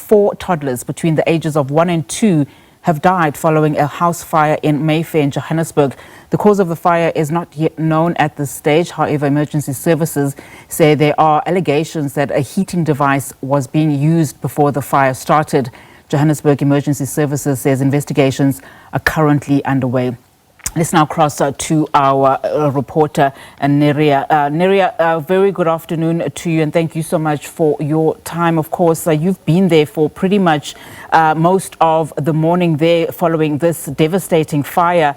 4 toddlers between the ages of 1 and 2 have died following a house fire in Mayfair in Johannesburg. The cause of the fire is not yet known at this stage. However, emergency services say there are allegations that a heating device was being used before the fire started. Johannesburg Emergency Services says investigations are currently underway. Let's now cross to our reporter, Neria. Neria, very good afternoon to you, and thank you so much for your time. Of course, you've been there for pretty much most of the morning there following this devastating fire.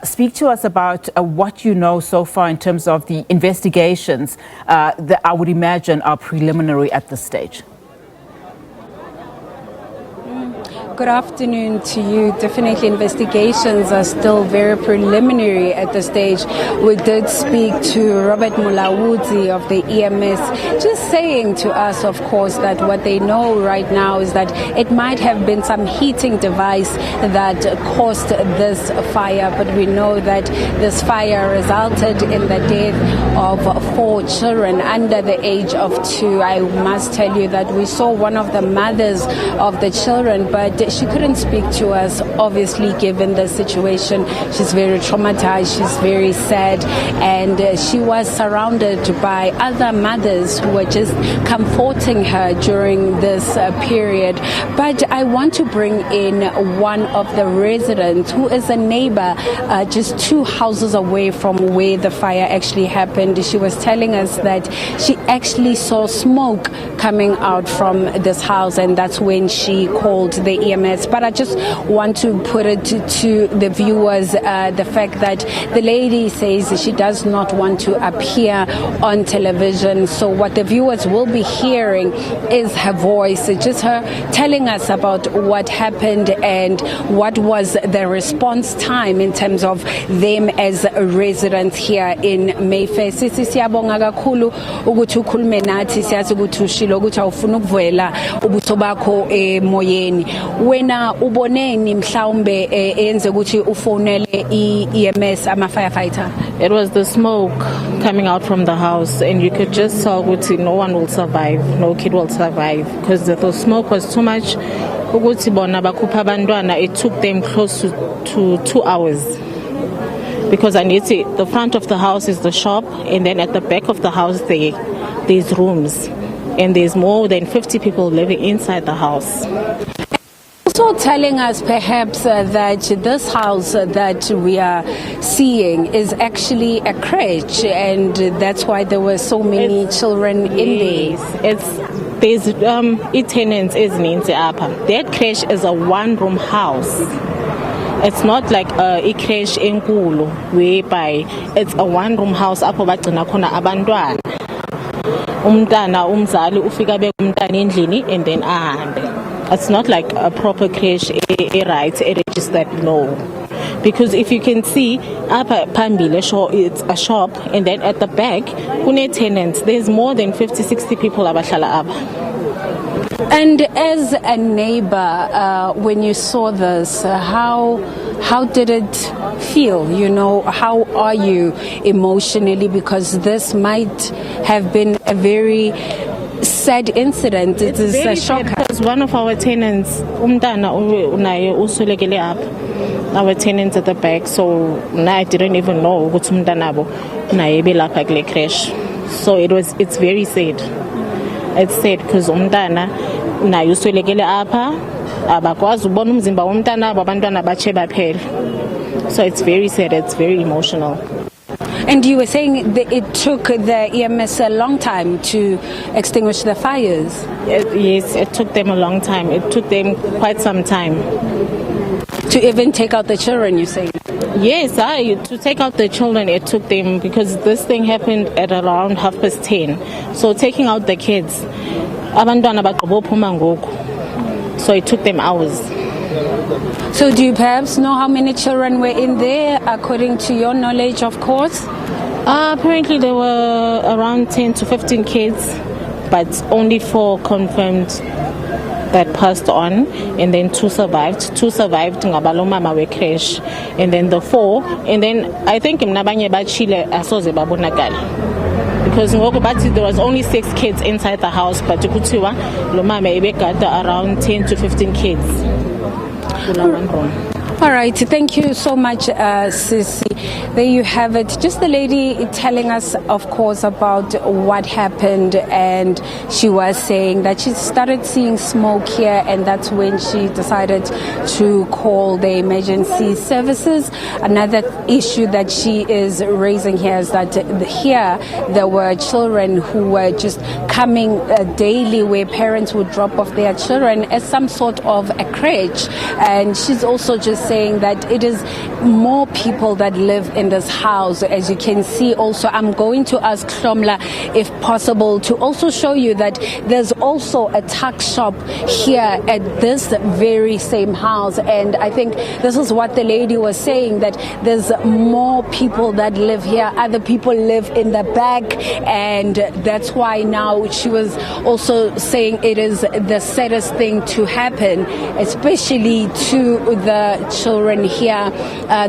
Speak to us about what you know so far in terms of the investigations that I would imagine are preliminary at this stage. Good afternoon to you. Definitely investigations are still very preliminary at this stage. We did speak to Robert Mulawudzi of the EMS, just saying to us, of course, that what they know right now is that it might have been some heating device that caused this fire, but we know that this fire resulted in the death of 4 children under the age of 2. I must tell you that we saw one of the mothers of the children, but she couldn't speak to us, obviously, given the situation. She's very traumatized, she's very sad, and she was surrounded by other mothers who were just comforting her during this period. But I want to bring in one of the residents who is a neighbor just 2 houses away from where the fire actually happened. She was telling us that she actually saw smoke coming out from this house, and that's when she called the EMS. But I just want to put it to the viewers the fact that the lady says she does not want to appear on television. So what the viewers will be hearing is her voice, just her telling us about what happened and what was the response time in terms of them as residents here in Mayfair. Sisi siyabonga kakhulu ukuthi ukhulume nathi, siyazi ukuthi ushilo ukuthi awufuna ukuvela ubutho bakho emoyeni. Wena uboneni mhlawumbe enze ukuthi ufonele EMS ama firefighter? It was the smoke coming out from the house, and you could just tell ukuthi no one will survive, no kid will survive, because the smoke was too much. Ukuthi bona bakhupha abantwana, it took them close to 2 hours. Because I need to, the front of the house is the shop, and then at the back of the house there's rooms, and there's more than 50 people living inside the house. Also telling us perhaps that this house that we are seeing is actually a crèche, and that's why there were so many children in there. There's tenants ezininzi apha. That crèche is a 1-room house. It's not like a crèche enkulu whereby it's a 1-room house apho bagcina khona abantwana. Umntana umzali ufika beka umntana endlini and then ahambe. It's not like a proper crèche, a registered, no. Because if you can see, apha phambili it's a shop, and then at the back, kune tenants. There's more than 50-60 people abahlala apha. And as a neighbor, when you saw this, how did it feel? You know, how are you emotionally? Because this might have been a very sad incident. It is a shock. Because one of our tenants, umntana unaye usulekele apha. Our tenants at the back, so I didn't even know ukuthi umntana abo naye belapha kule crash. So it's very sad. It's sad because umntana naye usulekele apha, abakwazi ubona umzimba womntana abo, abantwana bache baphela. So it's very sad, it's very emotional. And you were saying that it took the EMS a long time to extinguish the fires? Yes, it took them a long time. It took them quite some time. To even take out the children, you say? Yes, to take out the children, it took them, because this thing happened at around 10:30. So taking out the kids, abantwana baqobophuma ngoku. So it took them hours. So do you perhaps know how many children were in there, according to your knowledge, of course? Apparently there were around 10 to 15 kids, but only 4 confirmed that passed on, and then 2 survived. 2 survived ngabalomama we crash, and then the 4, and then I think mnabanye bachile asoze babonakala. because there was only 6 kids inside the house, but kuthiwa lo mama ebegada around 10 to 15 kids. All right, thank you so much, Sissy. There you have it. Just the lady telling us, of course, about what happened, and she was saying that she started seeing smoke here, and that's when she decided to call the emergency services. Another issue that she is raising here is that here there were children who were just coming daily, where parents would drop off their children as some sort of a crèche, and she's also just saying that it is more people that live in this house. As you can see, also I'm going to ask Shomla if possible to also show you that there's also a tuck shop here at this very same house, and I think this is what the lady was saying, that there's more people that live here, other people live in the back, and that's why now she was also saying it is the saddest thing to happen, especially to the children here.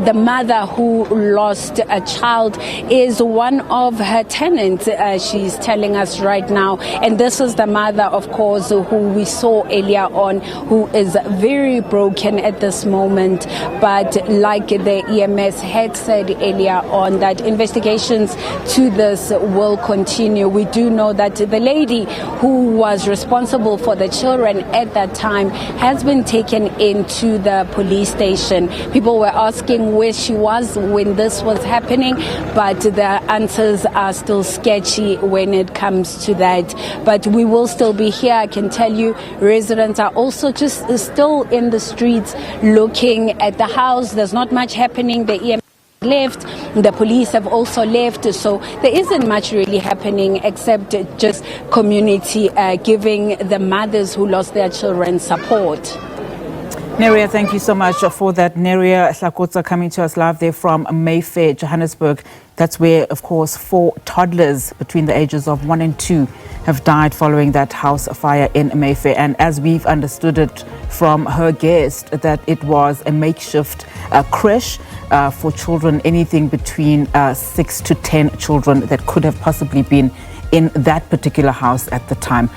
The mother who lost a child is one of her tenants, she's telling us right now, and this is the mother, of course, who we saw earlier on, who is very broken at this moment. But like the EMS had said earlier on, that investigations to this will continue. We do know that the lady who was responsible for the children at that time has been taken into the police station. People were asking where she was when this was happening, but the answers are still sketchy when it comes to that. But we will still be here. I can tell you, residents are also just still in the streets looking at the house. There's not much happening. The EMS left, the police have also left, so there isn't much really happening except just community giving the mothers who lost their children support. Neria, thank you so much for that. Neria Hlakotsa coming to us live there from Mayfair, Johannesburg. That's where, of course, 4 toddlers between the ages of 1 and 2 have died following that house fire in Mayfair. And as we've understood it from her guest, that it was a makeshift crèche for children, anything between 6 to 10 children that could have possibly been in that particular house at the time.